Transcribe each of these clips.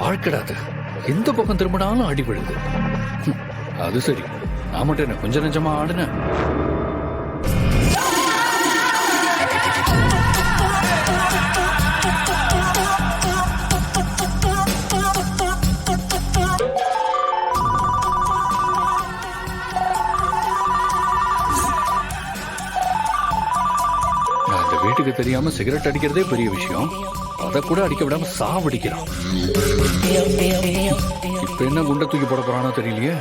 வாழ்க்கடா அது. எந்த பக்கம் திரும்பினாலும் அடி விழுது. அது சரி, நான் மட்டும் என்ன கொஞ்சம் நெஞ்சமா ஆடுனேன்? வீட்டுக்கு தெரியாம சிகரெட் அடிக்கிறதே பெரிய விஷயம். அத கூட அடிக்க விடாம சாவடிக்கிறான். இப்ப என்ன குண்டை தூக்கி போட போறானோ தெரியலையே.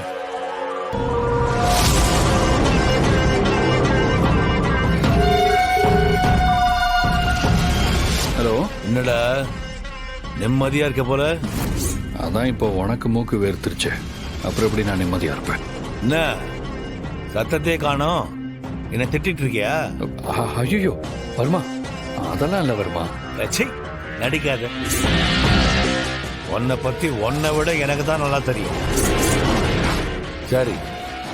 ஹலோ, என்னடா நிம்மதியா இருக்க போல? அதான் இப்போ உனக்கு மூக்கு வேர்த்துருச்சு. அப்புறம் எப்படி நான் நிம்மதியா இருப்பேன்? என்ன சத்தத்தையே காணோம்? என்ன திட்டிட்டு இருக்கியா? ஐயோ வர்மா, அதெல்லாம் இல்ல வர்மா. நடிக்காத. உன்னை பத்தி உன்னை விட எனக்கு தான் நல்லா தெரியும். சரி,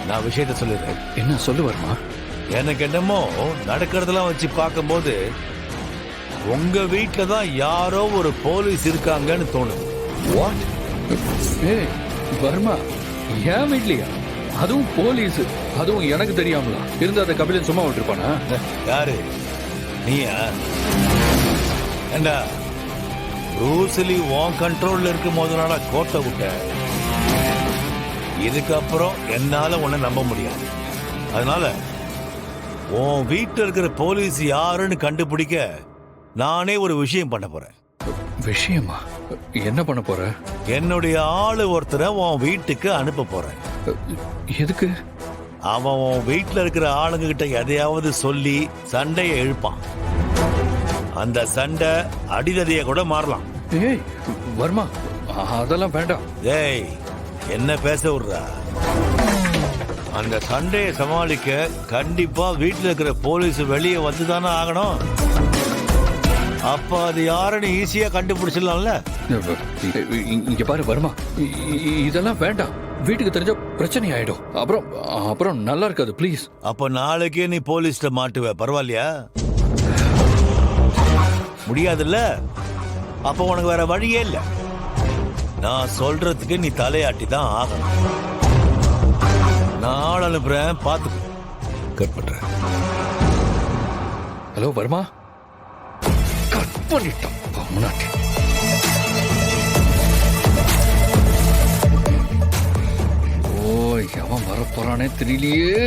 நான் விஷயத்த சொல்லிடுறேன். என்ன சொல்லு வர்மா? எனக்கு என்னமோ நடக்கிறதெல்லாம் வச்சு பார்க்கும்போது உங்க வீட்டுல தான் யாரோ ஒரு போலீஸ் இருக்காங்கன்னு தோணுது. வாட்? ஏய் வர்மா, ஏன் வீட்லயா? அதுவும் போலீஸ், அதுவும் எனக்கு தெரியாமலா இருந்தா அதை கபிலன் சும்மா விட்டுருப்பானா? யாரு நீயா? ஏண்டா ரூஸ்லி உன் கண்ட்ரோல்ல இருக்கும் போதுனால கோட்டை விட்ட. இதுக்கப்புறம் என்னால உன்னை நம்ப முடியாது. அதனால உன் வீட்டில் இருக்கிற போலீஸ் யாருன்னு கண்டுபிடிக்க நானே ஒரு விஷயம் பண்ண போறேன். விஷயமா? என்ன பண்ண போற? என்னுடைய ஆளு ஒருத்தரை உன் வீட்டுக்கு அனுப்ப போறேன். எதுக்கு? அவன் உன் வீட்டுல இருக்கிற ஆளுங்க கிட்ட எதையாவது சொல்லி சண்டையை இழுப்பான். அந்த சண்டை அடிதடிய கூட மாறலாம். ஏய் வர்மா, அதெல்லாம் வேண்டாம். ஏய் என்ன பேச விடுறா? அந்த சண்டையை சமாளிக்க கண்டிப்பா வீட்டுல இருக்கிற போலீஸ் வெளியே வந்துதானே ஆகணும். அப்ப அது யாருன்னு ஈஸியா கண்டுபிடிச்சிடலாம்ல. இங்க பாரு வர்மா, இதெல்லாம் வேண்டாம். வீட்டுக்கு தெரிஞ்ச பிரச்சனை ஆயிடும். அப்புறம் நல்லா இருக்காது. ப்ளீஸ். அப்ப நாளைக்கே நீ போலீஸ்ல மாட்டுவ, பரவாயில்லையா? முடியாதுல்ல? அப்ப உனக்கு வேற வழியே இல்ல. நான் சொல்றதுக்கு நீ தலையாட்டி தான் ஆகணும். நான் ஆள் அனுப்புறேன், பாத்து கட் பண்றேன். ஹலோ வர்மா, கட் பண்ணிட்டான். முன்னாடி அவன் வரப்போறானே தெரியலையே.